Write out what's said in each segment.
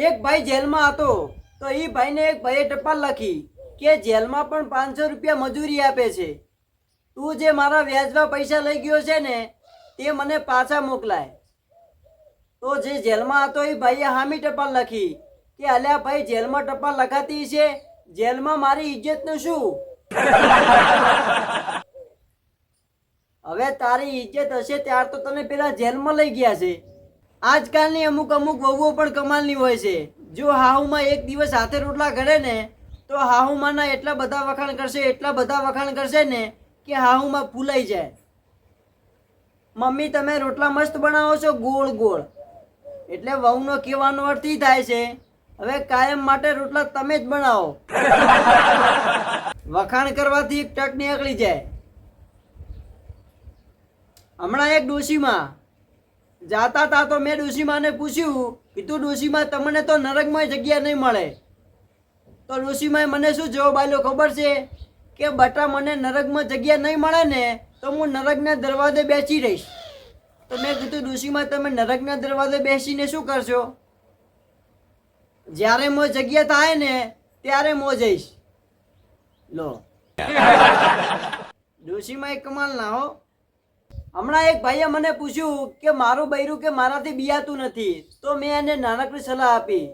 એક ભાઈ જેલમાં હતો તો એ ભાઈને એક ભાઈએ ટપાલ લખી કે જેલમાં પણ 500 રૂપિયા મજૂરી આપે છે, તું જે મારા વ્યાજમાં પૈસા લઈ ગયો છે ને તે મને પાછા મોકલાય. તો જે જેલમાં હતો એ ભાઈએ હામી ટપાલ લખી કે અલ્યા ભાઈ, જેલમાં ટપાલ લખાતી છે, જેલમાં મારી ઇજ્જતનું શું? હવે તારી ઇજ્જત હશે ત્યાર તો તને પેલા જેલમાં લઈ ગયા છે. આજકાલની અમુક વહુઓ પણ કમાલની હોય છે. જો હાહુમાં એક દિવસ હાથે રોટલા ઘડે ને તો હાહુમાના એટલા બધા વખાણ કરશે ને કે હાહુમાં ફૂલાઈ જાય. મમ્મી તમે રોટલા મસ્ત બનાવો છો, ગોળ ગોળ. એટલે વહુનો કહેવાનો અર્થ ઈ થાય છે હવે કાયમ માટે રોટલા તમે જ બનાવો. વખાણ કરવાથી એક ટક નીકળી જાય. હમણાં એક ડોશીમાં જાતા તા તો મેં ડોશીમાને પૂછ્યું, કીધું ડોશીમા તમને તો નરકમાં જગ્યા નહીં મળે. તો ડોશીમાએ મને શું જવાબ આપ્યો ખબર છે કે બટા, મને નરકમાં જગ્યા નહીં મળે ને તો હું નરકના દરવાજે બેસી રહીશ. તો મેં કીધું ડોશીમા તમે નરકના દરવાજે બેસીને શું કરશો? જ્યારે મો જગ્યા થાય ને ત્યારે મો જઈશ. લો ડોશીમા એક કમાલ ના હો. હમણાં એક ભાઈએ મને પૂછ્યું કે મારું બૈરું કે મારાથી બિયાતું નથી. તો મેં એને નાનકડી સલાહ આપી,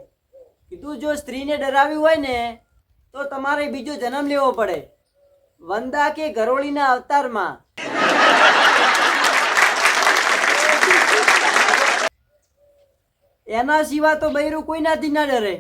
કીધું જો સ્ત્રીને ડરાવી હોય ને તો તમારે બીજો જન્મ લેવો પડે, વંદા કે ઘરોળીના અવતારમાં. એના સિવાય તો બૈરું કોઈનાથી ના ડરે.